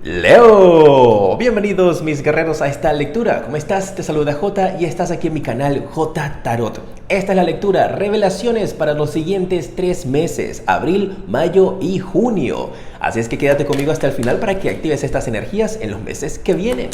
Leo, bienvenidos mis guerreros a esta lectura. ¿Cómo estás? Te saluda J y estás aquí en mi canal J Tarot. Esta es la lectura, revelaciones para los siguientes 3 meses, abril, mayo y junio. Así es que quédate conmigo hasta el final para que actives estas energías en los meses que vienen.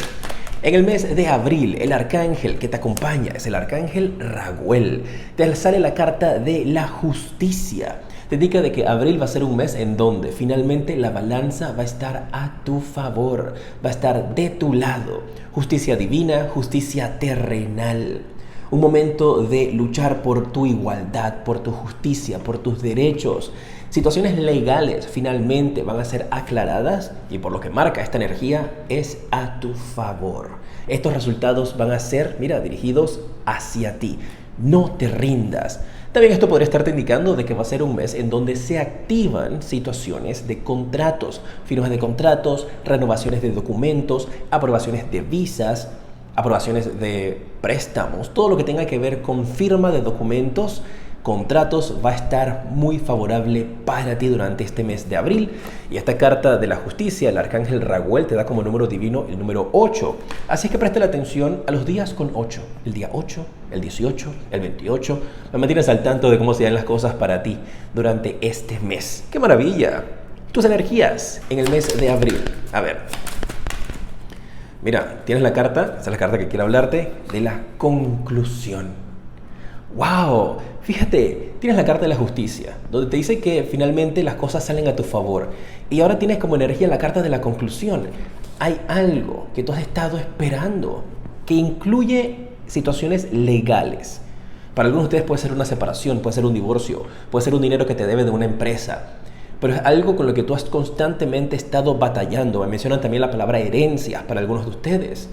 En el mes de abril, el arcángel que te acompaña es el arcángel Raguel. Te sale la carta de la justicia. Te indica de que abril va a ser un mes en donde finalmente la balanza va a estar a tu favor, va a estar de tu lado. Justicia divina, justicia terrenal. Un momento de luchar por tu igualdad, por tu justicia, por tus derechos. Situaciones legales finalmente van a ser aclaradas y por lo que marca esta energía es a tu favor. Estos resultados van a ser, dirigidos hacia ti. No te rindas. También esto podría estarte indicando de que va a ser un mes en donde se activan situaciones de contratos, firmas de contratos, renovaciones de documentos, aprobaciones de visas, aprobaciones de préstamos, todo lo que tenga que ver con firma de documentos, contratos, va a estar muy favorable para ti durante este mes de abril. Y esta carta de la justicia, el arcángel Raguel, te da como número divino el número 8. Así que presta la atención a los días con 8. El día 8, el 18, el 28. Me mantienes al tanto de cómo se dan las cosas para ti durante este mes. ¡Qué maravilla! Tus energías en el mes de abril. A ver. Mira, tienes la carta, esta es la carta que quiero hablarte, de la conclusión. ¡Wow! Fíjate, tienes la carta de la justicia, donde te dice que finalmente las cosas salen a tu favor. Y ahora tienes como energía la carta de la conclusión. Hay algo que tú has estado esperando, que incluye situaciones legales. Para algunos de ustedes puede ser una separación, puede ser un divorcio, puede ser un dinero que te debe de una empresa. Pero es algo con lo que tú has constantemente estado batallando. Me mencionan también la palabra herencias para algunos de ustedes.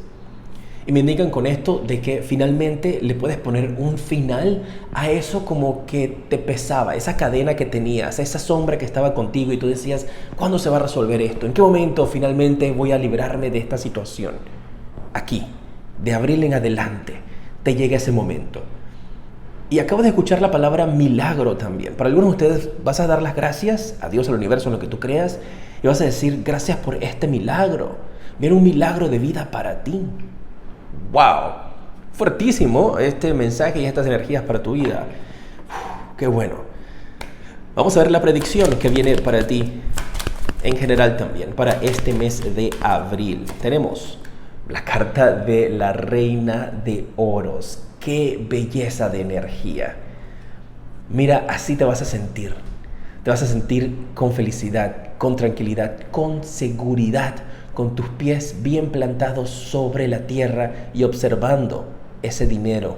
Y me indican con esto de que finalmente le puedes poner un final a eso como que te pesaba, esa cadena que tenías, esa sombra que estaba contigo y tú decías, ¿cuándo se va a resolver esto? ¿En qué momento finalmente voy a librarme de esta situación? Aquí, de abril en adelante, te llega ese momento. Y acabo de escuchar la palabra milagro también. Para algunos de ustedes vas a dar las gracias a Dios, al universo, en lo que tú creas, y vas a decir, gracias por este milagro. Viene un milagro de vida para ti. ¡Wow! Fuertísimo este mensaje y estas energías para tu vida. ¡Qué bueno! Vamos a ver la predicción que viene para ti en general también, para este mes de abril. Tenemos la carta de la Reina de Oros. ¡Qué belleza de energía! Mira, así te vas a sentir. Te vas a sentir con felicidad, con tranquilidad, con seguridad, con tus pies bien plantados sobre la tierra y observando ese dinero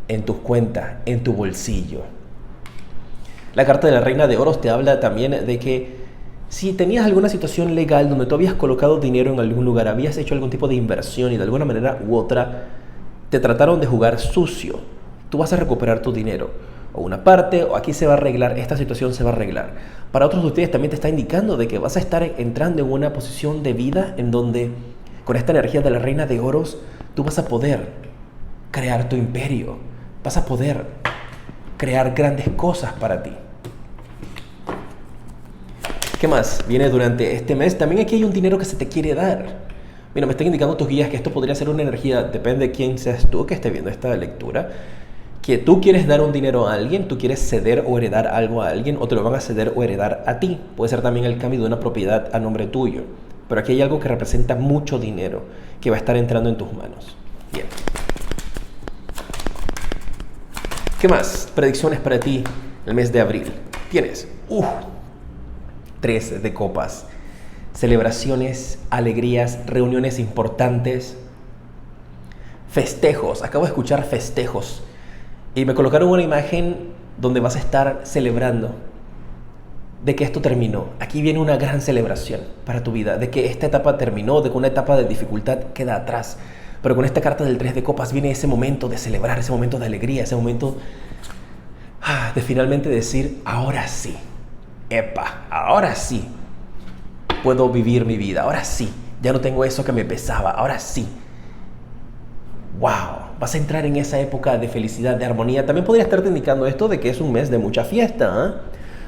en tus cuentas, en tu bolsillo. La carta de la Reina de Oros te habla también de que si tenías alguna situación legal donde tú habías colocado dinero en algún lugar, habías hecho algún tipo de inversión y de alguna manera u otra te trataron de jugar sucio, tú vas a recuperar tu dinero. O una parte, o aquí se va a arreglar, esta situación se va a arreglar. Para otros de ustedes también te está indicando de que vas a estar entrando en una posición de vida en donde con esta energía de la Reina de Oros tú vas a poder crear tu imperio, vas a poder crear grandes cosas para ti. ¿Qué más viene durante este mes? También aquí hay un dinero que se te quiere dar. Mira, me están indicando tus guías que esto podría ser una energía, depende de quién seas tú que esté viendo esta lectura, que tú quieres dar un dinero a alguien, tú quieres ceder o heredar algo a alguien, o te lo van a ceder o heredar a ti. Puede ser también el cambio de una propiedad a nombre tuyo. Pero aquí hay algo que representa mucho dinero que va a estar entrando en tus manos. Bien. ¿Qué más? Predicciones para ti el mes de abril. Tienes 3 de copas. Celebraciones, alegrías, reuniones importantes, festejos. Acabo de escuchar festejos. Y me colocaron una imagen donde vas a estar celebrando de que esto terminó. Aquí viene una gran celebración para tu vida, de que esta etapa terminó, de que una etapa de dificultad queda atrás. Pero con esta carta del 3 de copas viene ese momento de celebrar, ese momento de alegría, ese momento de finalmente decir, ahora sí, ahora sí puedo vivir mi vida, ahora sí, ya no tengo eso que me pesaba, ahora sí. ¡Wow! Vas a entrar en esa época de felicidad, de armonía. También podría estarte indicando esto de que es un mes de mucha fiesta,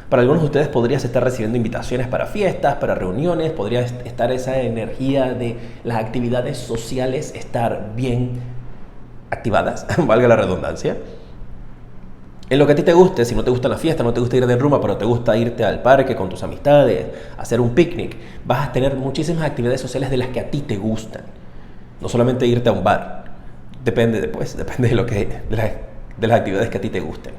Para algunos de ustedes podrías estar recibiendo invitaciones para fiestas, para reuniones, podría estar esa energía de las actividades sociales estar bien activadas, valga la redundancia. En lo que a ti te guste, si no te gusta la fiesta, no te gusta ir de rumba, pero te gusta irte al parque con tus amistades, hacer un picnic, vas a tener muchísimas actividades sociales de las que a ti te gustan. No solamente irte a un bar. Depende de las actividades que a ti te gusten.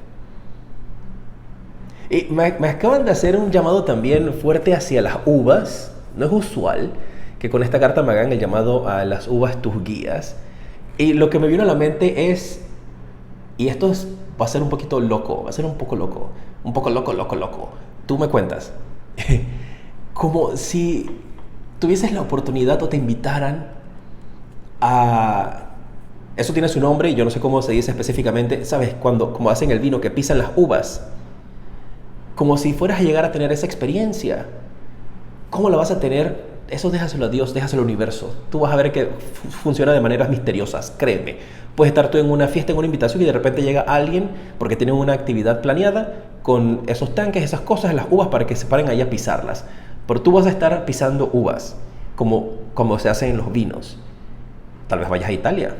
Y me acaban de hacer un llamado también fuerte hacia las uvas. No es usual que con esta carta me hagan el llamado a las uvas tus guías. Y lo que me vino a la mente es, y esto va a ser un poquito loco, va a ser un poco loco. Tú me cuentas. Como si tuvieses la oportunidad o te invitaran a... Eso tiene su nombre y yo no sé cómo se dice específicamente. ¿Sabes? Como hacen el vino, que pisan las uvas. Como si fueras a llegar a tener esa experiencia. ¿Cómo la vas a tener? Eso déjaselo a Dios, déjaselo al universo. Tú vas a ver que funciona de maneras misteriosas, créeme. Puedes estar tú en una fiesta, en una invitación y de repente llega alguien porque tiene una actividad planeada con esos tanques, esas cosas, las uvas para que se paren ahí a pisarlas. Pero tú vas a estar pisando uvas, como se hace en los vinos. Tal vez vayas a Italia.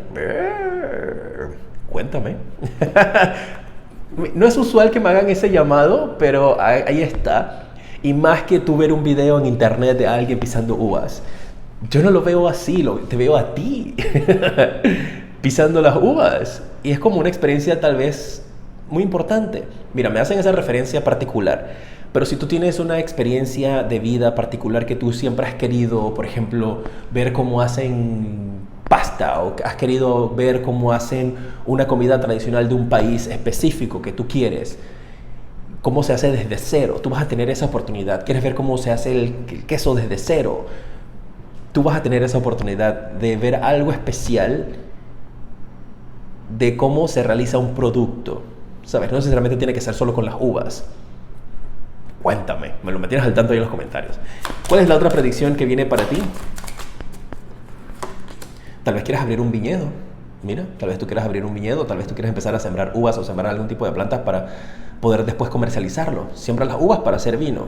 Cuéntame. No es usual que me hagan ese llamado, pero ahí está. Y más que tú ver un video en internet de alguien pisando uvas, yo no lo veo así, te veo a ti pisando las uvas. Y es como una experiencia tal vez muy importante. Mira, me hacen esa referencia particular, pero si tú tienes una experiencia de vida particular que tú siempre has querido, por ejemplo, ver cómo hacen pasta, o has querido ver cómo hacen una comida tradicional de un país específico que tú quieres, cómo se hace desde cero, tú vas a tener esa oportunidad. ¿Quieres ver cómo se hace el queso desde cero? Tú vas a tener esa oportunidad de ver algo especial de cómo se realiza un producto, ¿sabes? No necesariamente tiene que ser solo con las uvas. Cuéntame, me lo metieras al tanto ahí en los comentarios. ¿Cuál es la otra predicción que viene para ti? Tal vez quieras abrir un viñedo. Mira, tal vez tú quieras abrir un viñedo, tal vez tú quieras empezar a sembrar uvas o sembrar algún tipo de plantas para poder después comercializarlo. Siembras las uvas para hacer vino.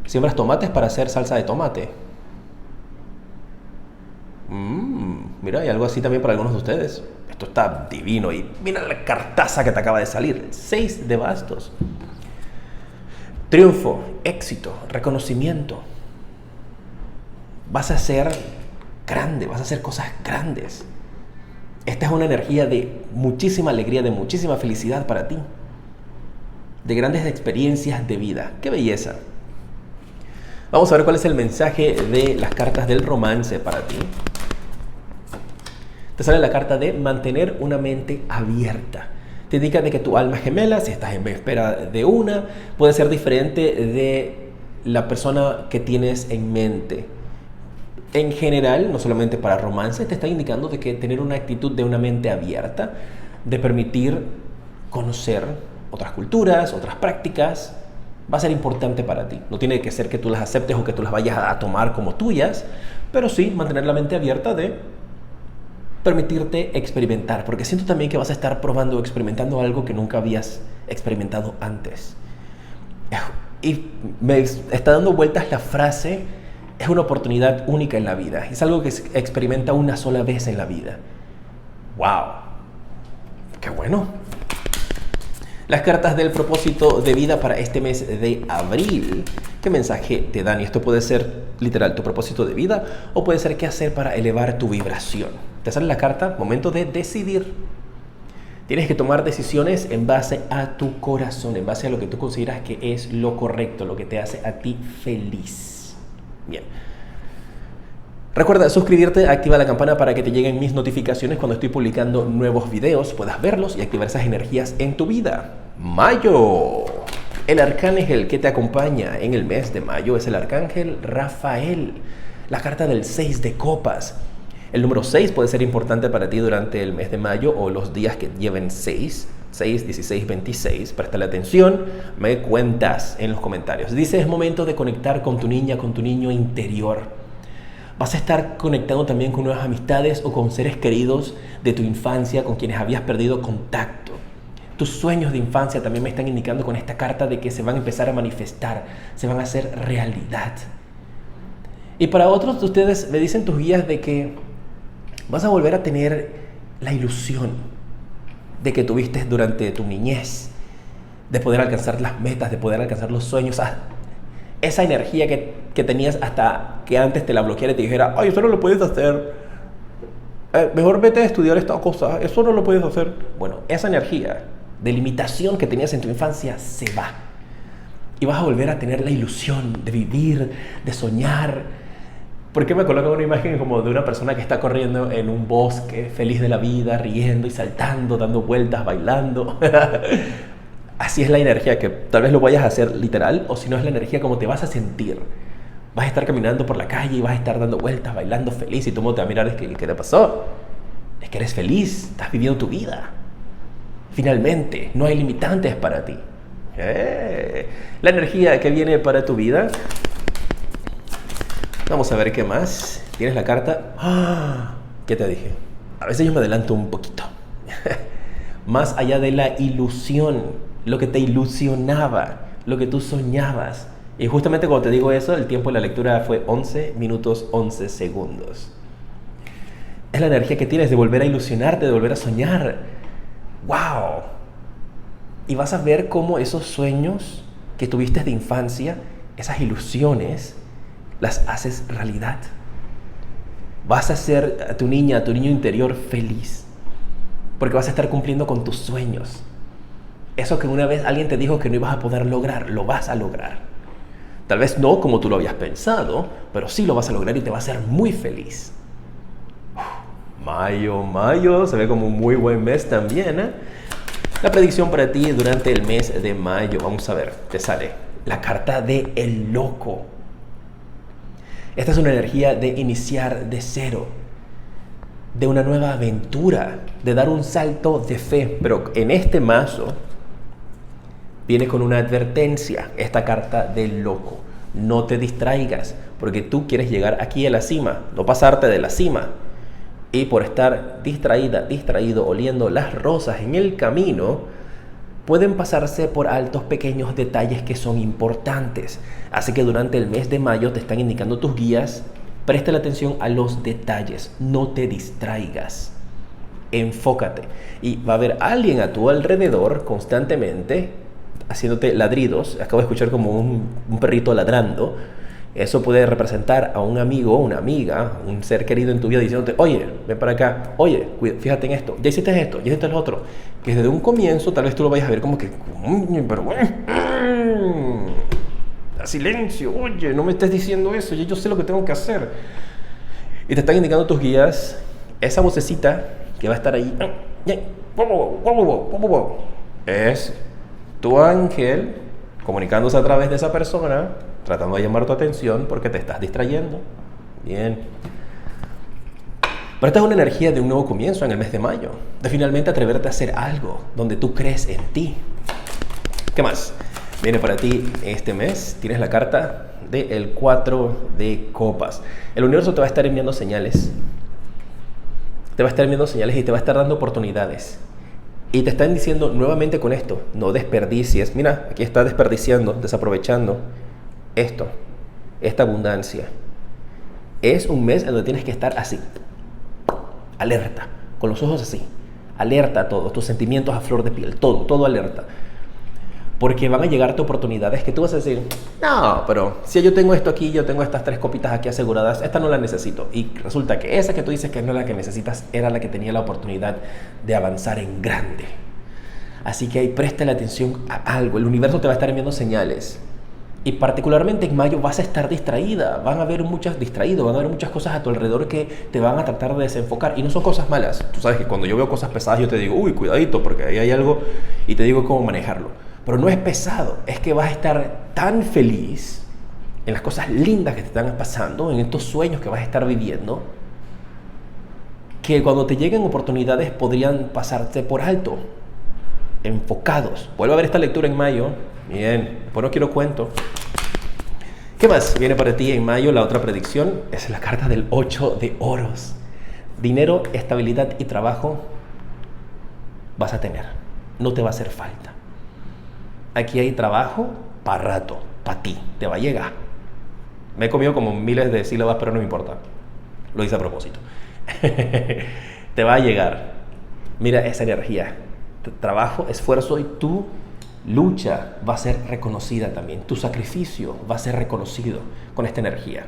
Siembras tomates para hacer salsa de tomate. Mira, hay algo así también para algunos de ustedes. Esto está divino y mira la cartaza que te acaba de salir. 6 de bastos. Triunfo, éxito, reconocimiento. Vas a ser grande, vas a hacer cosas grandes. Esta es una energía de muchísima alegría, de muchísima felicidad para ti. De grandes experiencias de vida. ¡Qué belleza! Vamos a ver cuál es el mensaje de las cartas del romance para ti. Te sale la carta de mantener una mente abierta. Te indica de que tu alma gemela, si estás en espera de una, puede ser diferente de la persona que tienes en mente. En general, no solamente para romance, te está indicando de que tener una actitud de una mente abierta, de permitir conocer otras culturas, otras prácticas, va a ser importante para ti. No tiene que ser que tú las aceptes o que tú las vayas a tomar como tuyas, pero sí mantener la mente abierta de permitirte experimentar, porque siento también que vas a estar probando o experimentando algo que nunca habías experimentado antes. Y me está dando vueltas la frase: es una oportunidad única en la vida. Es algo que se experimenta una sola vez en la vida. ¡Wow! ¡Qué bueno! Las cartas del propósito de vida para este mes de abril. ¿Qué mensaje te dan? Y esto puede ser literal tu propósito de vida o puede ser qué hacer para elevar tu vibración. Te sale la carta, momento de decidir. Tienes que tomar decisiones en base a tu corazón, en base a lo que tú consideras que es lo correcto, lo que te hace a ti feliz. Bien. Recuerda suscribirte, activa la campana para que te lleguen mis notificaciones cuando estoy publicando nuevos videos, puedas verlos y activar esas energías en tu vida. Mayo. El arcángel que te acompaña en el mes de mayo es el arcángel Rafael. La carta del 6 de copas. El número 6 puede ser importante para ti durante el mes de mayo o los días que lleven 6, 16, 26. Préstale atención, me cuentas en los comentarios. Dice, es momento de conectar con tu niña, con tu niño interior. Vas a estar conectando también con nuevas amistades o con seres queridos de tu infancia con quienes habías perdido contacto. Tus sueños de infancia también me están indicando con esta carta de que se van a empezar a manifestar, se van a hacer realidad. Y para otros de ustedes me dicen tus guías de que vas a volver a tener la ilusión de que tuviste durante tu niñez, de poder alcanzar las metas, de poder alcanzar los sueños, esa energía que tenías hasta que antes te la bloqueara y te dijera, ay, eso no lo puedes hacer, mejor vete a estudiar esta cosa, eso no lo puedes hacer. Bueno, esa energía de limitación que tenías en tu infancia se va. Y vas a volver a tener la ilusión de vivir, de soñar. ¿Por qué me colocan una imagen como de una persona que está corriendo en un bosque, feliz de la vida, riendo y saltando, dando vueltas, bailando? Así es la energía, que tal vez lo vayas a hacer literal, o si no es la energía como te vas a sentir. Vas a estar caminando por la calle y vas a estar dando vueltas, bailando feliz, y todo el mundo te va a mirar, ¿qué te pasó? Es que eres feliz, estás viviendo tu vida. Finalmente, no hay limitantes para ti. La energía que viene para tu vida. Vamos a ver qué más. ¿Tienes la carta? ¿Qué te dije? A veces yo me adelanto un poquito. Más allá de la ilusión, lo que te ilusionaba, lo que tú soñabas. Y justamente cuando te digo eso, el tiempo de la lectura fue 11 minutos 11 segundos. Es la energía que tienes de volver a ilusionarte, de volver a soñar. ¡Wow! Y vas a ver cómo esos sueños que tuviste de infancia, esas ilusiones, las haces realidad. Vas a hacer a tu niña, a tu niño interior feliz, porque vas a estar cumpliendo con tus sueños. Eso que una vez alguien te dijo que no ibas a poder lograr, lo vas a lograr. Tal vez no como tú lo habías pensado, pero sí lo vas a lograr y te va a hacer muy feliz. Mayo, se ve como un muy buen mes también, ¿eh? La predicción para ti durante el mes de mayo, vamos a ver, te sale la carta de el loco. Esta es una energía de iniciar de cero, de una nueva aventura, de dar un salto de fe. Pero en este mazo viene con una advertencia, esta carta del loco. No te distraigas, porque tú quieres llegar aquí a la cima, no pasarte de la cima. Y por estar distraído, oliendo las rosas en el camino, pueden pasarse por altos pequeños detalles que son importantes. Así que durante el mes de mayo te están indicando tus guías, presta la atención a los detalles, no te distraigas, enfócate. Y va a haber alguien a tu alrededor constantemente haciéndote ladridos. Acabo de escuchar como un perrito ladrando. Eso puede representar a un amigo, una amiga, un ser querido en tu vida diciéndote, oye, ven para acá, oye, fíjate en esto, ya hiciste lo otro. Que desde un comienzo tal vez tú lo vayas a ver como que, pero bueno, silencio, oye, no me estés diciendo eso, yo sé lo que tengo que hacer. Y te están indicando tus guías, esa vocecita que va a estar ahí, es tu ángel comunicándose a través de esa persona, tratando de llamar tu atención porque te estás distrayendo. Bien. Pero esta es una energía de un nuevo comienzo en el mes de mayo, de finalmente atreverte a hacer algo donde tú crees en ti. ¿Qué más viene para ti este mes? Tienes la carta del 4 de copas. El universo te va a estar enviando señales. Te va a estar enviando señales y te va a estar dando oportunidades. Y te están diciendo nuevamente con esto, no desperdicies. Mira, aquí está desperdiciando, desaprovechando esto, esta abundancia. Es un mes en donde tienes que estar así, alerta, con los ojos así, alerta a todos, tus sentimientos a flor de piel, todo alerta. Porque van a llegarte oportunidades que tú vas a decir, no, pero si yo tengo esto aquí, yo tengo estas 3 copitas aquí aseguradas, esta no la necesito. Y resulta que esa que tú dices que no es la que necesitas, era la que tenía la oportunidad de avanzar en grande. Así que ahí préstale atención a algo, el universo te va a estar enviando señales. Y particularmente en mayo vas a estar distraída, van a haber muchas cosas a tu alrededor que te van a tratar de desenfocar y no son cosas malas. Tú sabes que cuando yo veo cosas pesadas yo te digo, uy, cuidadito porque ahí hay algo y te digo cómo manejarlo. Pero no es pesado, es que vas a estar tan feliz en las cosas lindas que te están pasando, en estos sueños que vas a estar viviendo, que cuando te lleguen oportunidades podrían pasarte por alto, enfocados. Vuelvo a ver esta lectura en mayo. Bien, después no quiero cuento. ¿Qué más viene para ti en mayo? La otra predicción es la carta del 8 de oros. Dinero, estabilidad y trabajo vas a tener. no te va a hacer falta. Aquí hay trabajo para rato, para ti, te va a llegar. Me he comido como miles de sílabas, pero no me importa. Lo hice a propósito. Te va a llegar. Mira esa energía. Trabajo, esfuerzo y tu lucha va a ser reconocida también. Tu sacrificio va a ser reconocido con esta energía.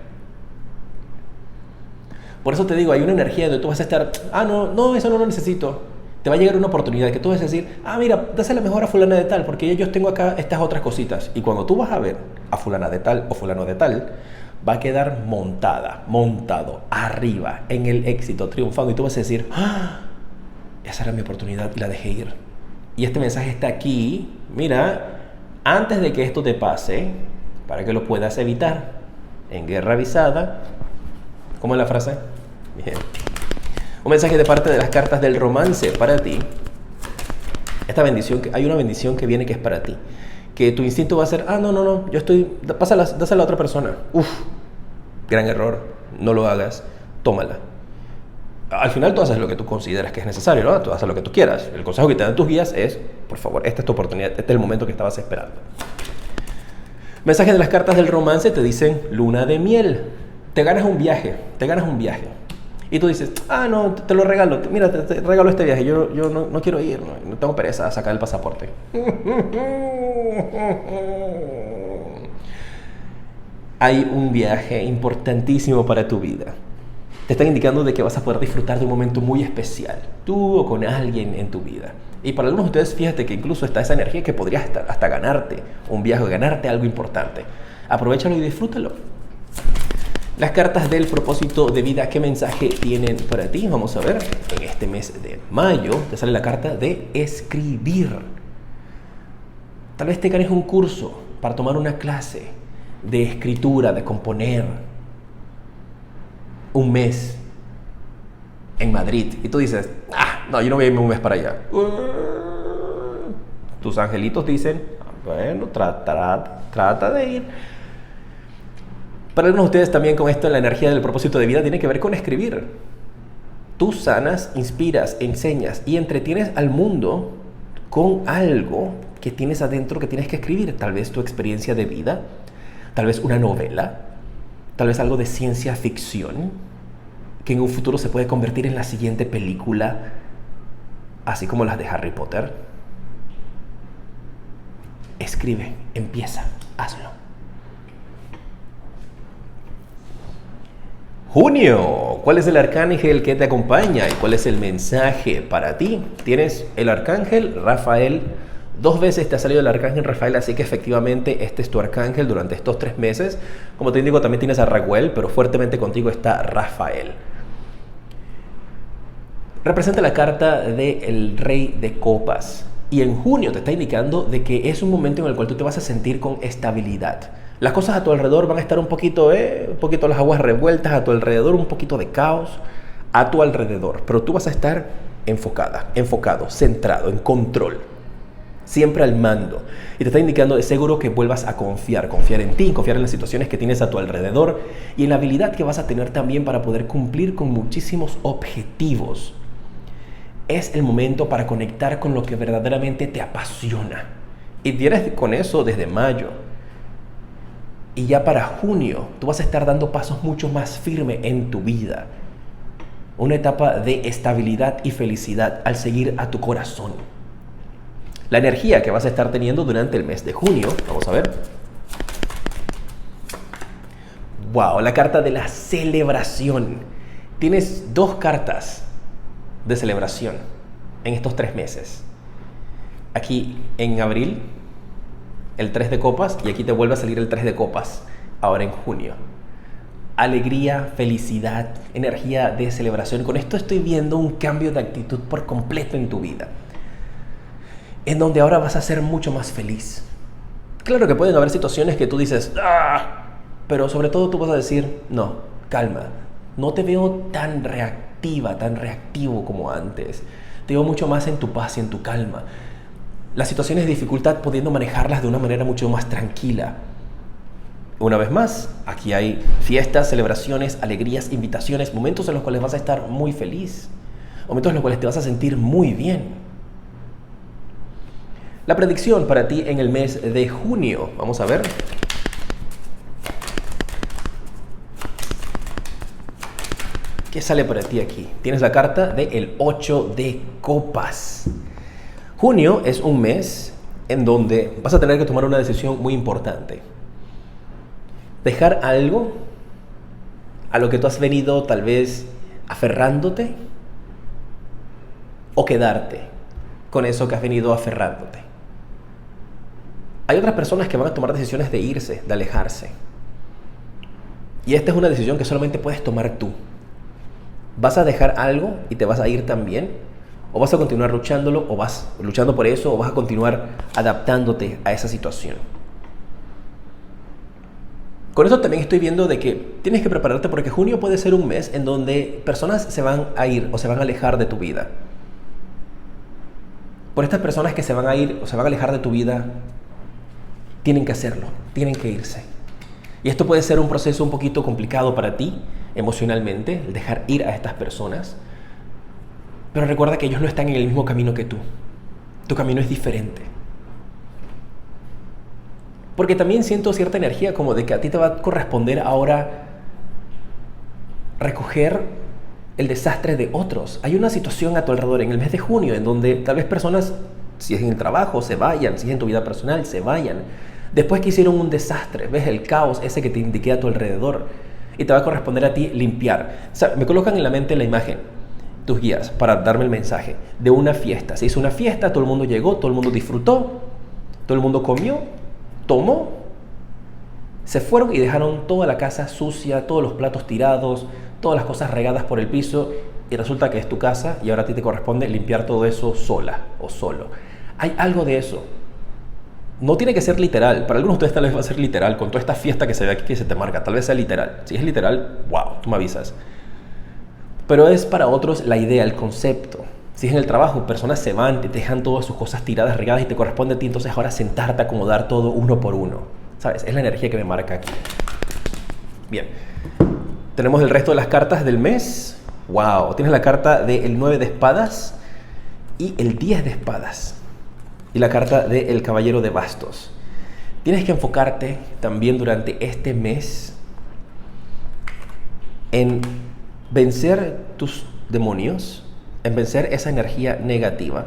Por eso te digo, hay una energía donde tú vas a estar, no, eso no lo necesito. Te va a llegar una oportunidad que tú vas a decir, mira, dásela mejor a fulana de tal, porque yo tengo acá estas otras cositas. Y cuando tú vas a ver a fulana de tal o fulano de tal, va a quedar montado, arriba, en el éxito, triunfando. Y tú vas a decir, esa era mi oportunidad y la dejé ir. Y este mensaje está aquí, mira, antes de que esto te pase, para que lo puedas evitar. En guerra avisada, ¿cómo es la frase? Bien. Un mensaje de parte de las cartas del romance para ti. Esta bendición, hay una bendición que viene que es para ti. Que tu instinto va a ser, no, yo estoy, dásela a la otra persona. Gran error, no lo hagas, tómala. Al final tú haces lo que tú consideras que es necesario, ¿no? Tú haces lo que tú quieras. El consejo que te dan tus guías es, por favor, esta es tu oportunidad, este es el momento que estabas esperando. Mensajes de las cartas del romance te dicen luna de miel. Te ganas un viaje. Y tú dices, no, te lo regalo. Mira, te regalo este viaje. Yo no quiero ir, no tengo pereza a sacar el pasaporte. Hay un viaje importantísimo para tu vida. Te están indicando de que vas a poder disfrutar de un momento muy especial, tú o con alguien en tu vida. Y para algunos de ustedes, fíjate que incluso está esa energía que podrías hasta ganarte un viaje, ganarte algo importante. Aprovéchalo y disfrútalo. Las cartas del propósito de vida, ¿qué mensaje tienen para ti? Vamos a ver, en este mes de mayo te sale la carta de escribir. Tal vez te ganes un curso para tomar una clase de escritura, de componer. Un mes en Madrid. Y tú dices, no, yo no voy a irme un mes para allá. Tus angelitos dicen, bueno, trata de ir. Para algunos de ustedes también con esto, la energía del propósito de vida tiene que ver con escribir. Tú sanas, inspiras, enseñas y entretienes al mundo con algo que tienes adentro que tienes que escribir. Tal vez tu experiencia de vida, tal vez una novela, tal vez algo de ciencia ficción, que en un futuro se puede convertir en la siguiente película, así como las de Harry Potter. Escribe, empieza, hazlo. Junio, ¿cuál es el arcángel que te acompaña y cuál es el mensaje para ti? Tienes el arcángel Rafael. 2 veces te ha salido el arcángel Rafael, así que efectivamente este es tu arcángel durante estos 3 meses. Como te indico, también tienes a Raguel, pero fuertemente contigo está Rafael. Representa la carta del Rey de Copas. Y en junio te está indicando de que es un momento en el cual tú te vas a sentir con estabilidad. Las cosas a tu alrededor van a estar un poquito las aguas revueltas a tu alrededor, un poquito de caos a tu alrededor. Pero tú vas a estar enfocado, centrado, en control. Siempre al mando. Y te está indicando de seguro que vuelvas a confiar en ti, confiar en las situaciones que tienes a tu alrededor y en la habilidad que vas a tener también para poder cumplir con muchísimos objetivos. Es el momento para conectar con lo que verdaderamente te apasiona. Y tienes con eso desde mayo. Y ya para junio, tú vas a estar dando pasos mucho más firmes en tu vida. Una etapa de estabilidad y felicidad al seguir a tu corazón. La energía que vas a estar teniendo durante el mes de junio, vamos a ver. ¡Wow! La carta de la celebración. Tienes 2 cartas de celebración en estos 3 meses. Aquí en abril, el 3 de copas, y aquí te vuelve a salir el 3 de copas, ahora en junio. Alegría, felicidad, energía de celebración. Con esto estoy viendo un cambio de actitud por completo en tu vida, en donde ahora vas a ser mucho más feliz. Claro que pueden haber situaciones que tú dices, pero sobre todo tú vas a decir, no, calma, no te veo tan reactivo como antes. Te veo mucho más en tu paz y en tu calma. Las situaciones de dificultad pudiendo manejarlas de una manera mucho más tranquila. Una vez más, aquí hay fiestas, celebraciones, alegrías, invitaciones, momentos en los cuales vas a estar muy feliz, momentos en los cuales te vas a sentir muy bien. La predicción para ti en el mes de junio. Vamos a ver. ¿Qué sale para ti aquí? Tienes la carta del 8 de copas. Junio es un mes en donde vas a tener que tomar una decisión muy importante. Dejar algo a lo que tú has venido tal vez aferrándote o quedarte con eso que has venido aferrándote. Hay otras personas que van a tomar decisiones de irse, de alejarse. Y esta es una decisión que solamente puedes tomar tú. ¿Vas a dejar algo y te vas a ir también? ¿O vas a continuar luchándolo, o vas luchando por eso, o vas a continuar adaptándote a esa situación? Con eso también estoy viendo de que tienes que prepararte, porque junio puede ser un mes en donde personas se van a ir o se van a alejar de tu vida. Por estas personas que se van a ir o se van a alejar de tu vida, tienen que hacerlo, tienen que irse. Y esto puede ser un proceso un poquito complicado para ti emocionalmente, el dejar ir a estas personas. Pero recuerda que ellos no están en el mismo camino que tú. Tu camino es diferente. Porque también siento cierta energía como de que a ti te va a corresponder ahora recoger el desastre de otros. Hay una situación a tu alrededor en el mes de junio en donde tal vez personas, si es en el trabajo, se vayan, si es en tu vida personal, se vayan. Después que hicieron un desastre, ves el caos ese que te indiqué a tu alrededor. Y te va a corresponder a ti limpiar. O sea, me colocan en la mente la imagen, tus guías, para darme el mensaje de una fiesta. Se hizo una fiesta, todo el mundo llegó, todo el mundo disfrutó, todo el mundo comió, tomó, se fueron y dejaron toda la casa sucia, todos los platos tirados, todas las cosas regadas por el piso, y resulta que es tu casa y ahora a ti te corresponde limpiar todo eso sola o solo. Hay algo de eso. No tiene que ser literal. Para algunos de ustedes tal vez va a ser literal, con toda esta fiesta que se ve aquí que se te marca. Tal vez sea literal. Si es literal, wow, tú me avisas. Pero es para otros la idea, el concepto. Si es en el trabajo, personas se van, te dejan todas sus cosas tiradas, regadas y te corresponde a ti entonces ahora sentarte, acomodar todo uno por uno. ¿Sabes? Es la energía que me marca aquí. Bien. Tenemos el resto de las cartas del mes. Wow. Tienes la carta del 9 de espadas y el 10 de espadas. Y la carta del Caballero de Bastos. Tienes que enfocarte también durante este mes en vencer tus demonios, en vencer esa energía negativa.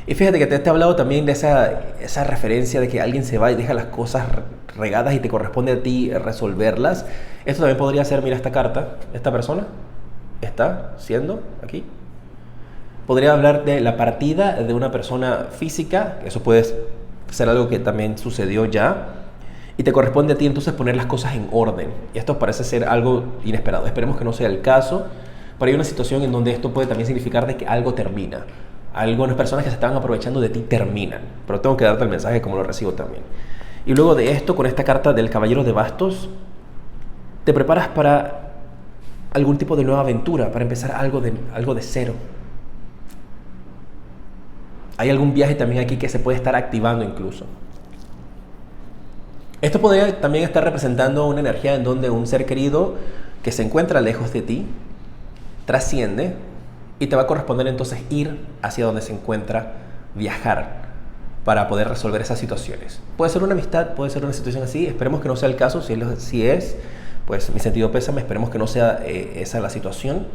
Y fíjate que te he hablado también de esa referencia de que alguien se va y deja las cosas regadas y te corresponde a ti resolverlas. Esto también podría ser, mira esta carta, esta persona está siendo aquí. Podría hablar de la partida de una persona física, eso puede ser algo que también sucedió ya, y te corresponde a ti entonces poner las cosas en orden. Y esto parece ser algo inesperado, esperemos que no sea el caso, pero hay una situación en donde esto puede también significar de que algo termina. Algunas personas que se estaban aprovechando de ti terminan, pero tengo que darte el mensaje como lo recibo también. Y luego de esto, con esta carta del Caballero de Bastos, te preparas para algún tipo de nueva aventura, para empezar algo de cero. Hay algún viaje también aquí que se puede estar activando incluso. Esto podría también estar representando una energía en donde un ser querido que se encuentra lejos de ti trasciende y te va a corresponder entonces ir hacia donde se encuentra, viajar para poder resolver esas situaciones. Puede ser una amistad, puede ser una situación así, esperemos que no sea el caso. Si es, pues mi sentido pésame, esperemos que no sea esa la situación.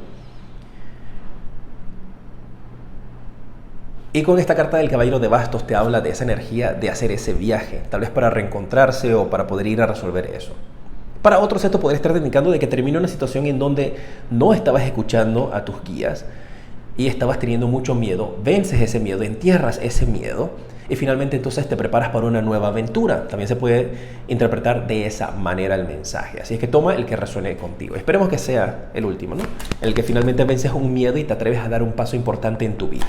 Y con esta carta del Caballero de Bastos te habla de esa energía de hacer ese viaje, tal vez para reencontrarse o para poder ir a resolver eso. Para otros esto podría estar indicando de que terminó una situación en donde no estabas escuchando a tus guías y estabas teniendo mucho miedo, vences ese miedo, entierras ese miedo y finalmente entonces te preparas para una nueva aventura. También se puede interpretar de esa manera el mensaje. Así es que toma el que resuene contigo. Esperemos que sea el último, ¿no? El que finalmente vences un miedo y te atreves a dar un paso importante en tu vida.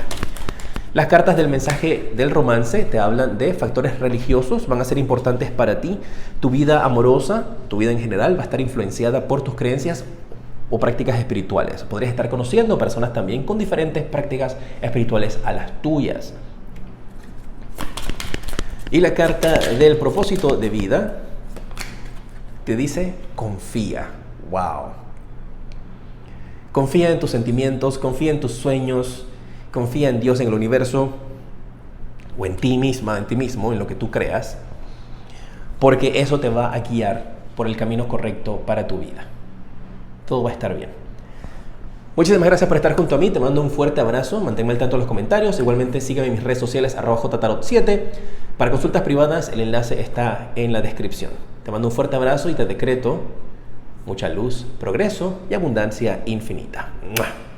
Las cartas del mensaje del romance te hablan de factores religiosos, van a ser importantes para ti. Tu vida amorosa, tu vida en general, va a estar influenciada por tus creencias o prácticas espirituales. Podrías estar conociendo personas también con diferentes prácticas espirituales a las tuyas. Y la carta del propósito de vida te dice confía. ¡Wow! Confía en tus sentimientos, confía en tus sueños, confía en Dios, en el universo. o en ti misma, en ti mismo, en lo que tú creas, porque eso te va a guiar por el camino correcto para tu vida. Todo va a estar bien. Muchísimas gracias por estar junto a mí, te mando un fuerte abrazo, manténme al tanto en los comentarios, igualmente sígueme en mis redes sociales @jtarot7, para consultas privadas el enlace está en la descripción. Te mando un fuerte abrazo y te decreto mucha luz, progreso y abundancia infinita. ¡Mua!